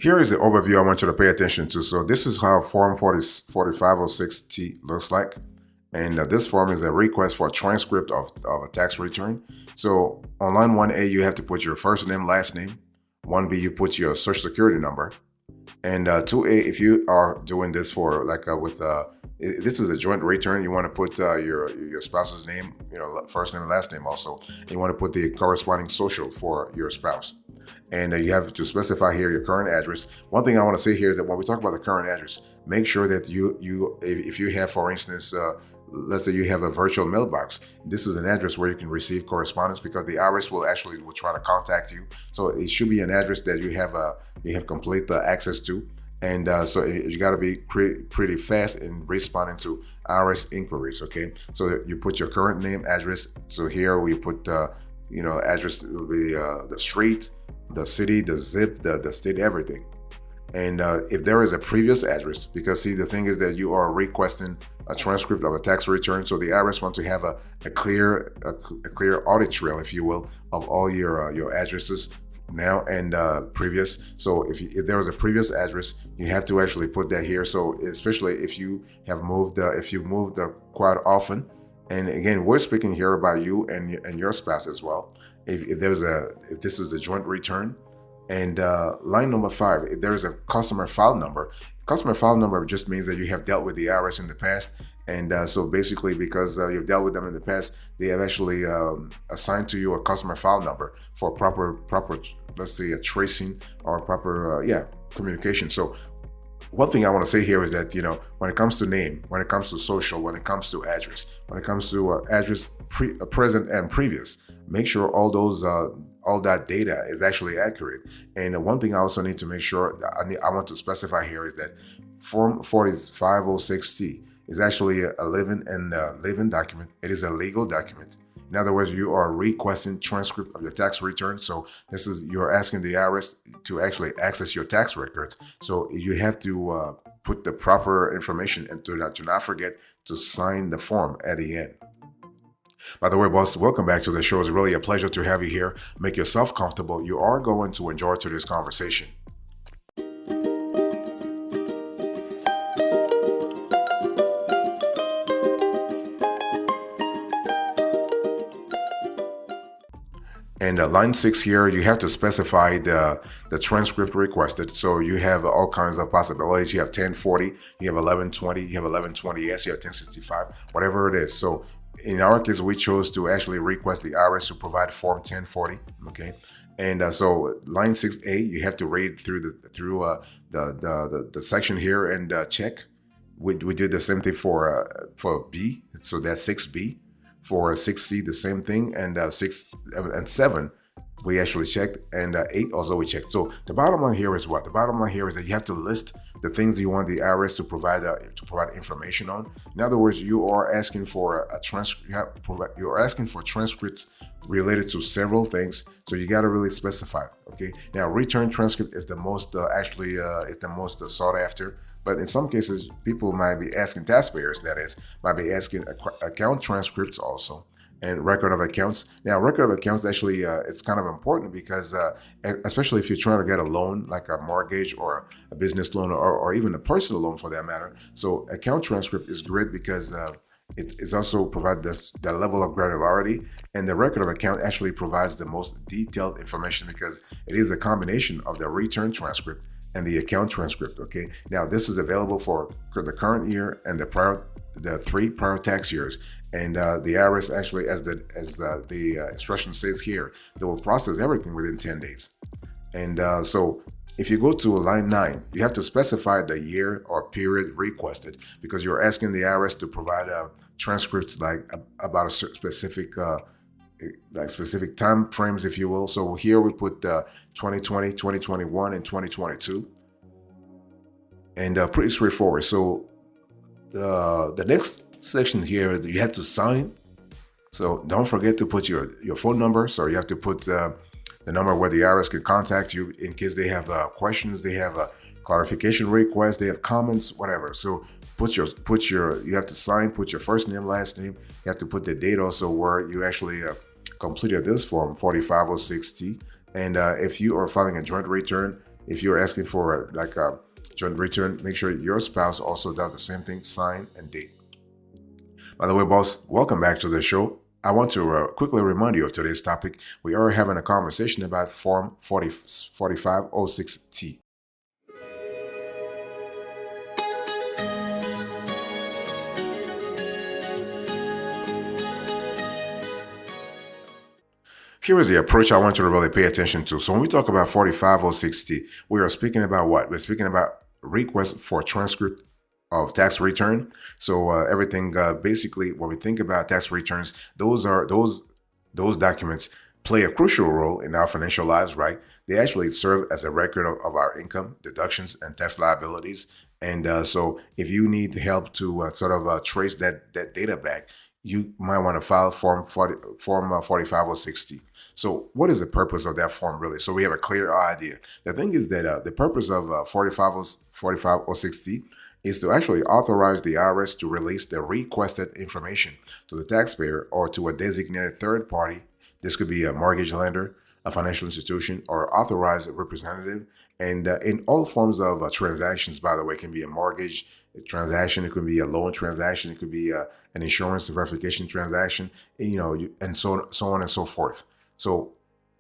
Here is the overview I want you to pay attention to. So this is how Form 4506T looks like. And this form is a request for a transcript of a tax return. So on line 1A, you have to put your first name, last name. 1B, you put your social security number. And 2A, if you are doing this for this is a joint return, you want to put your spouse's name, first name and last name also. And you want to put the corresponding social for your spouse. And you have to specify here your current address. One thing I want to say here is that when we talk about the current address, make sure that if you have, for instance, let's say you have a virtual mailbox. This is an address where you can receive correspondence because the IRS will try to contact you. So it should be an address that you have complete access to. And so you got to be pretty fast in responding to IRS inquiries. Okay, so you put your current name, address. So here we put address will be the street, the city, the zip, the state, everything. And if there is a previous address, because see, the thing is that you are requesting a transcript of a tax return, so the IRS wants to have a clear audit trail, if you will, of all your addresses now and previous. So if there was a previous address, you have to actually put that here. So especially if you have moved, quite often. And again, we're speaking here about you and your spouse as well. If this is a joint return. And line number 5, if there is a customer file number. Customer file number just means that you have dealt with the IRS in the past. And so basically, because you've dealt with them in the past, they have actually assigned to you a customer file number for proper, let's say, a tracing or proper, communication. So one thing I want to say here is that, when it comes to name, when it comes to social, when it comes to address, when it comes to address present and previous, make sure all that data is actually accurate. And one thing I also need to make sure that I want to specify here is that Form 4506T is actually a living document. It is a legal document. In other words, you are requesting transcript of your tax return. So you're asking the IRS to actually access your tax records. So you have to put the proper information and to not forget to sign the form at the end. By the way, boss, welcome back to the show. It's really a pleasure to have you here. Make yourself comfortable. You are going to enjoy today's conversation. And line 6 here, you have to specify the transcript requested. So you have all kinds of possibilities. You have 1040, you have 1120, you have 1120S, you have 1065, whatever it is. So in our case, we chose to actually request the IRS to provide Form 1040. Okay, and so line 6A, you have to read through the section here and check. We did the same thing for B, so that's 6B. For 6C, the same thing, and 6 and 7, we actually checked, and 8 also we checked. So the bottom line here is what? The bottom line here is that you have to list the things you want the IRS to provide information on. In other words, you are asking for a transcript. You're asking for transcripts related to several things, so you got to really specify. Okay. Now, return transcript is the most sought after. But in some cases, people might be asking taxpayers, that is, might be asking account transcripts also, and record of accounts. Now, record of accounts actually it's kind of important because especially if you're trying to get a loan, like a mortgage or a business loan or even a personal loan for that matter. So account transcript is great because it also provides that level of granularity, and the record of account actually provides the most detailed information because it is a combination of the return transcript and the account transcript. Okay, now this is available for the current year and the 3 prior tax years, and the IRS actually, as the instruction says here, they will process everything within 10 days. And so if you go to line 9, you have to specify the year or period requested because you're asking the IRS to provide transcripts about a specific specific time frames, if you will. So here we put 2020, 2021, and 2022, and pretty straightforward. So the next section here is you have to sign. So don't forget to put your phone number. So you have to put the number where the IRS can contact you in case they have questions, they have a clarification request, they have comments, whatever. So you have to sign, put your first name, last name. You have to put the date also where you actually completed this form 4506T. And if you are filing a joint return, if you're asking for like a joint return, make sure your spouse also does the same thing, sign and date. By the way, boss, welcome back to the show. I want to quickly remind you of today's topic. We are having a conversation about Form 4506T. Here is the approach I want you to really pay attention to. So when we talk about 4506T, we are speaking about what? We're speaking about request for transcript of tax return. So everything basically, when we think about tax returns, those documents play a crucial role in our financial lives, right? They actually serve as a record of our income, deductions, and tax liabilities. And so if you need help to trace that data back, you might want to file Form 4506T. So what is the purpose of that form really? So we have a clear idea. The thing is that the purpose of 4506T is to actually authorize the IRS to release the requested information to the taxpayer or to a designated third party. This could be a mortgage lender, a financial institution, or authorized representative. And in all forms of transactions, by the way, it can be a mortgage transaction, it could be a loan transaction, it could be an insurance verification transaction, and so on and so forth. So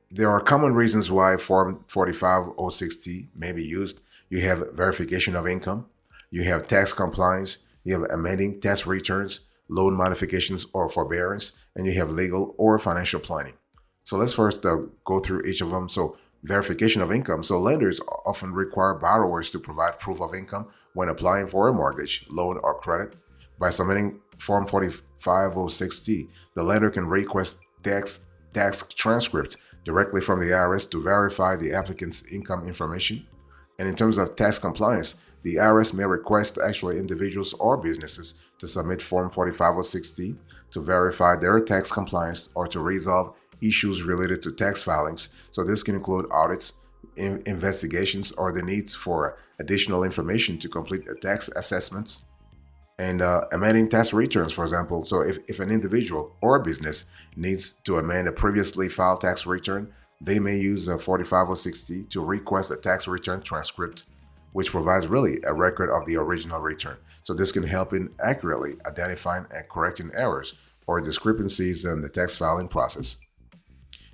there are common reasons why Form 4506T may be used. You have verification of income, you have tax compliance, you have amending tax returns, loan modifications or forbearance, and you have legal or financial planning. So let's first go through each of them. So verification of income. So lenders often require borrowers to provide proof of income when applying for a mortgage, loan, or credit. By submitting Form 4506T, the lender can request tax transcripts directly from the IRS to verify the applicant's income information. And in terms of tax compliance, the IRS may request actually individuals or businesses to submit Form 4506T to verify their tax compliance or to resolve issues related to tax filings. So this can include audits, investigations, or the needs for additional information to complete tax assessments. And amending tax returns, for example. So if an individual or a business needs to amend a previously filed tax return, they may use a 4506T to request a tax return transcript, which provides really a record of the original return. So this can help in accurately identifying and correcting errors or discrepancies in the tax filing process.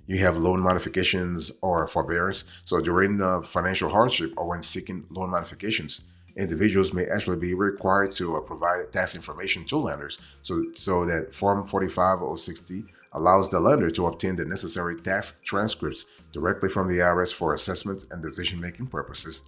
You have loan modifications or forbearance. So during financial hardship or when seeking loan modifications, individuals may actually be required to provide tax information to lenders. So that Form 4506T allows the lender to obtain the necessary tax transcripts directly from the IRS for assessments and decision-making purposes.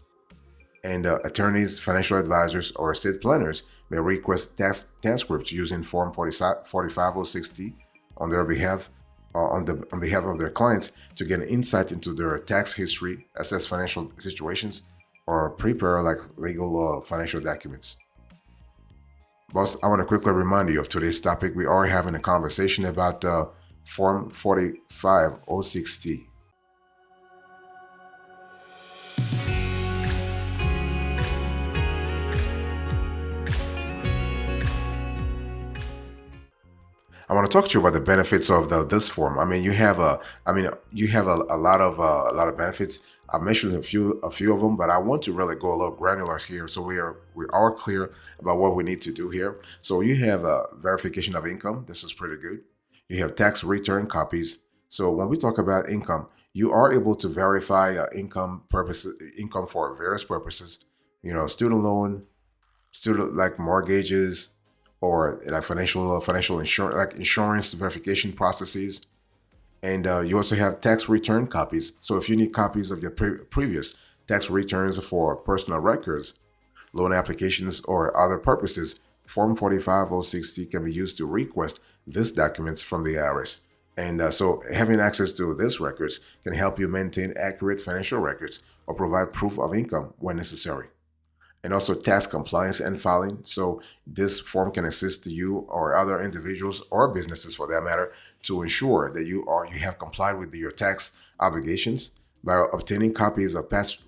And attorneys, financial advisors, or estate planners may request tax transcripts using Form 4506T on their behalf, on behalf of their clients to get an insight into their tax history, assess financial situations, or prepare like legal or financial documents. Boss, I want to quickly remind you of today's topic. We are having a conversation about Form 4506T. I want to talk to you about the benefits of this form. You have a lot of benefits. I mentioned a few of them, but I want to really go a little granular here, so we are clear about what we need to do here. So you have a verification of income. This is pretty good. You have tax return copies. So when we talk about income, you are able to verify income for various purposes. Student loan, student like mortgages, or like financial insurance, like insurance verification processes. And you also have tax return copies. So if you need copies of your previous tax returns for personal records, loan applications, or other purposes, Form 4506T can be used to request these documents from the IRS. And so having access to these records can help you maintain accurate financial records or provide proof of income when necessary. And also tax compliance and filing. So this form can assist you or other individuals or businesses for that matter to ensure that you have complied with your tax obligations by obtaining copies of past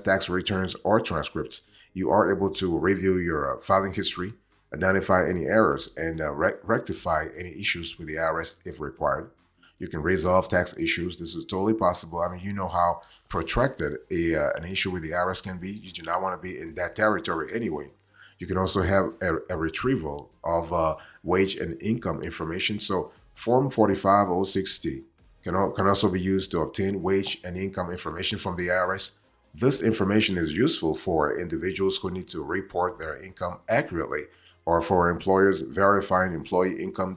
tax returns or transcripts. You are able to review your filing history, identify any errors, and rectify any issues with the IRS if required. You can resolve tax issues. This is totally possible. You know how protracted an issue with the IRS can be, you do not want to be in that territory anyway. You can also have a retrieval of wage and income information. So Form 45060 can also be used to obtain wage and income information from the IRS. This information is useful for individuals who need to report their income accurately, or for employers verifying employee income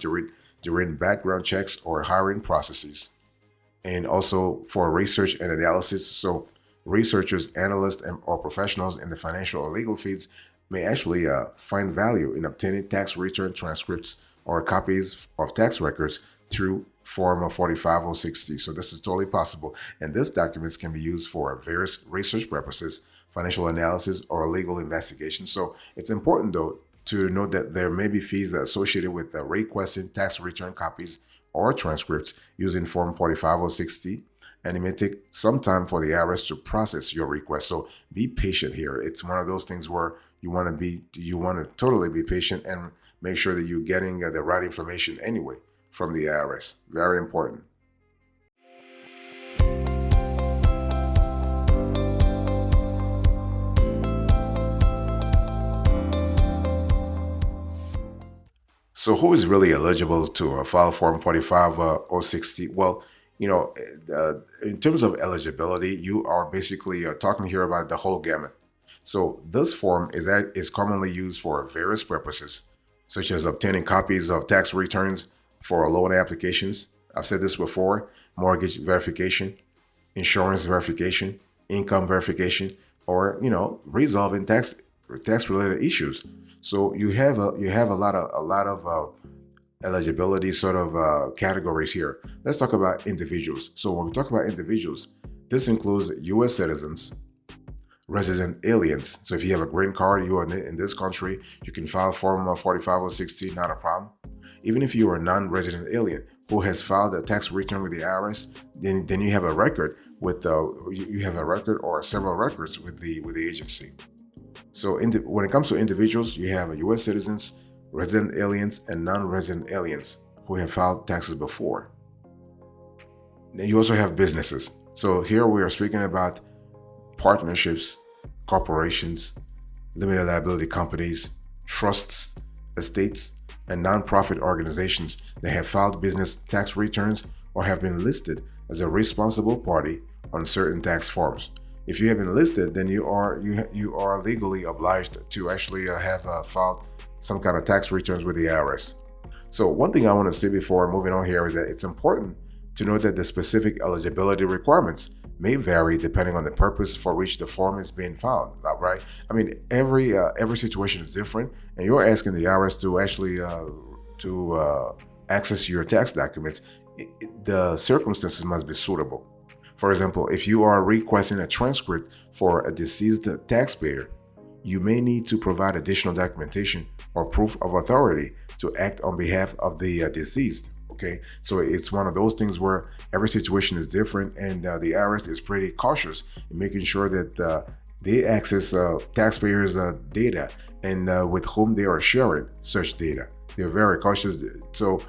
during background checks or hiring processes, and also for research and analysis. So researchers, analysts, or professionals in the financial or legal fields may actually find value in obtaining tax return transcripts or copies of tax records through Form 45060. So this is totally possible. And these documents can be used for various research purposes, financial analysis, or legal investigation. So it's important, though, to note that there may be fees associated with requesting tax return copies or transcripts using Form 45060, and it may take some time for the IRS to process your request. So be patient here. It's one of those things where you want to totally be patient and make sure that you're getting the right information anyway from the IRS. Very important. So who is really eligible to file Form 45060? Well, in terms of eligibility, you are basically talking here about the whole gamut. So this form is commonly used for various purposes, such as obtaining copies of tax returns for loan applications. I've said this before: mortgage verification, insurance verification, income verification, or resolving tax related issues. So you have a lot of eligibility sort of categories here. Let's talk about individuals. So when we talk about individuals, this includes U.S. citizens, resident aliens. So if you have a green card, you are in this country, you can file Form 45060, not a problem. Even if you are a non-resident alien who has filed a tax return with the IRS, then you have a record with you have a record or several records with the agency. So when it comes to individuals, you have U.S. citizens, resident aliens, and non-resident aliens who have filed taxes before. Then you also have businesses. So here we are speaking about partnerships, corporations, limited liability companies, trusts, estates, and nonprofit organizations that have filed business tax returns or have been listed as a responsible party on certain tax forms. If you have been listed, then you are legally obliged to actually have filed some kind of tax returns with the IRS. So one thing I want to say before moving on here is that it's important to note that the specific eligibility requirements may vary depending on the purpose for which the form is being filed, right? I mean, every situation is different, and you're asking the IRS to actually access your tax documents. The circumstances must be suitable. For example, if you are requesting a transcript for a deceased taxpayer, you may need to provide additional documentation or proof of authority to act on behalf of the deceased. Okay, so it's one of those things where every situation is different, and the IRS is pretty cautious in making sure that they access taxpayers' data and with whom they are sharing such data. They're very cautious. So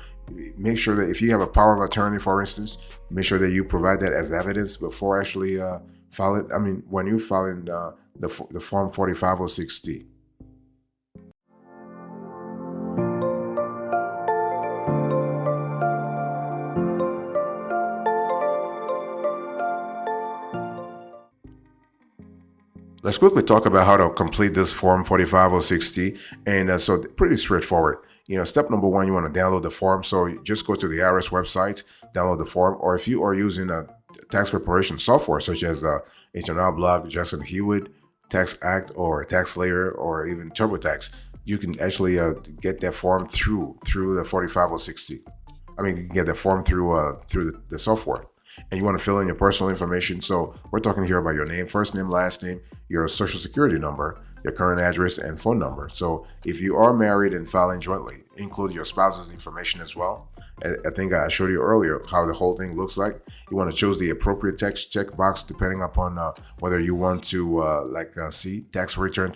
make sure that if you have a power of attorney, for instance, make sure that you provide that as evidence before actually filing. I mean, when you file in the Form 45060. Let's quickly talk about how to complete this Form 45060. And so pretty straightforward. Step number one, you want to download the form. So you just go to the IRS website, download the form. Or if you are using a tax preparation software such as H&R Block, Justin Hewitt, Tax Act, or TaxSlayer, or even TurboTax, you can actually get that form through the 45060. I mean, you can get the form through the software. And you want to fill in your personal information. So we're talking here about your name, first name, last name, your social security number, your current address, and phone number. So if you are married and filing jointly, include your spouse's information as well. I think I showed you earlier how the whole thing looks like. You want to choose the appropriate text checkbox depending upon whether you want to see tax return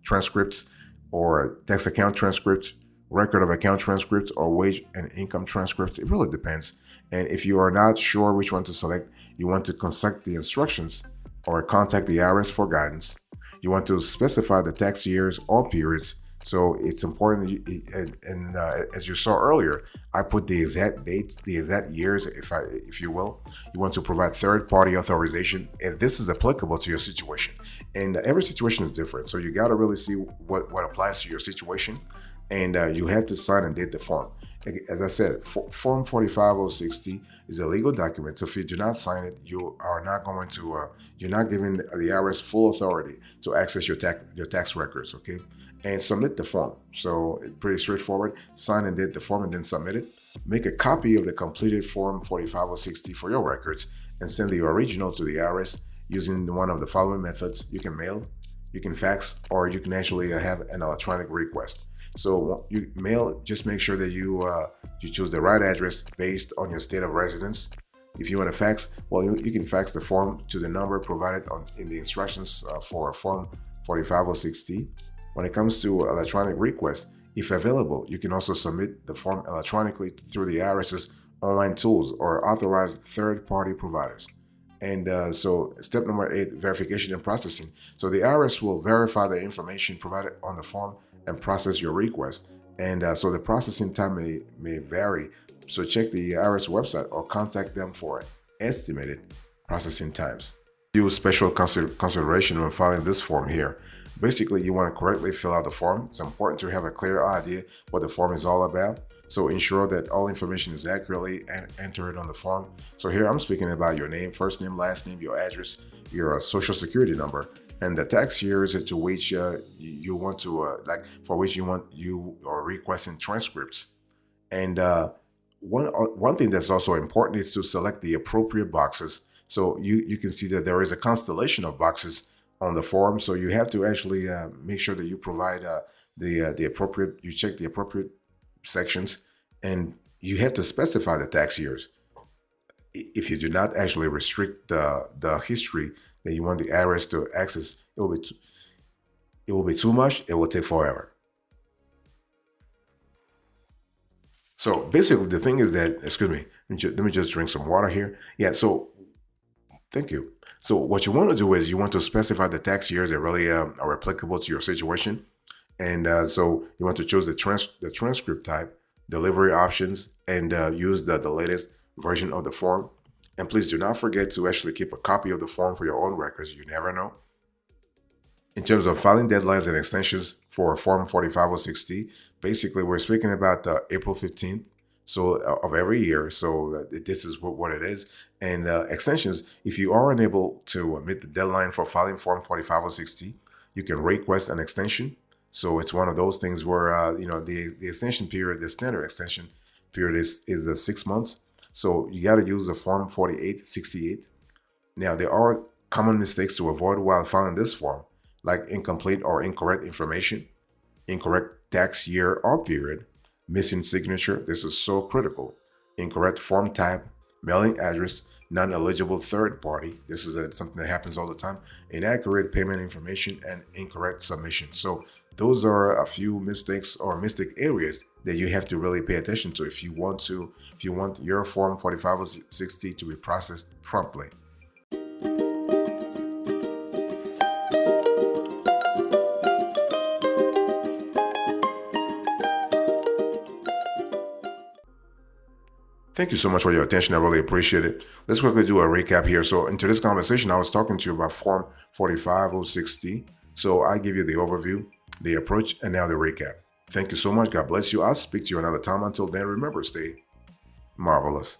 transcripts or tax account transcripts, record of account transcripts, or wage and income transcripts. It really depends. And if you are not sure which one to select, you want to consult the instructions or contact the IRS for guidance. You want to specify the tax years or periods. So it's important, and as you saw earlier, I put the exact dates, the exact years, if you will. You want to provide third-party authorization, and this is applicable to your situation. And every situation is different, so you got to really see what applies to your situation, and you have to sign and date the form. As I said, Form 45060 is a legal document. So if you do not sign it, you are not going to, you're not giving the IRS full authority to access your tax records, okay? And submit the form. So it's pretty straightforward. Sign and date the form and then submit it. Make a copy of the completed Form 45060 for your records and send the original to the IRS using one of the following methods. You can mail, you can fax, or you can actually have an electronic request. So you mail, just make sure that you choose the right address based on your state of residence. If you want to fax, well, you can fax the form to the number provided in the instructions for Form 45060. When it comes to electronic request, if available, you can also submit the form electronically through the IRS's online tools or authorized third-party providers. And so step number 8, verification and processing. So the IRS will verify the information provided on the form and process your request. And so the processing time may vary. So check the IRS website or contact them for estimated processing times. Use special consideration when filing this form here. Basically, you want to correctly fill out the form. It's important to have a clear idea what the form is all about. So ensure that all information is accurately entered on the form. So here I'm speaking about your name, first name, last name, your address, your social security number, and the tax years to which you want to, for which you are requesting transcripts. And one thing that's also important is to select the appropriate boxes. So you can see that there is a constellation of boxes on the form. So you have to actually make sure that you provide the appropriate, you check the appropriate sections, and you have to specify the tax years. If you do not actually restrict the history that you want the IRS to access, it will be too much. It will take forever. So basically, the thing is that, excuse me, let me just drink some water here. Yeah. So thank you. So what you want to do is you want to specify the tax years that really are applicable to your situation. And so you want to choose the transcript type, delivery options, and use the latest version of the form. And please do not forget to actually keep a copy of the form for your own records. You never know. In terms of filing deadlines and extensions for Form 45060, basically we're speaking about April 15th. So of every year. So this is what it is. And extensions, if you are unable to meet the deadline for filing Form 45060, you can request an extension. So it's one of those things where, the extension period, the standard extension period is 6 months. So you got to use the Form 4868. Now, there are common mistakes to avoid while filing this form, like incomplete or incorrect information, incorrect tax year or period, missing signature. This is so critical. Incorrect form type, mailing address, non-eligible third party. This is something that happens all the time. Inaccurate payment information and incorrect submission. So those are a few mistakes or mistake areas that you have to really pay attention to if you want your Form 45060 to be processed promptly. Thank you so much for your attention. I really appreciate it. Let's quickly do a recap here. So in today's conversation, I was talking to you about Form 45060. So I give you the overview, the approach, and now the recap. Thank you so much. God bless you. I'll speak to you another time. Until then, remember, stay marvelous.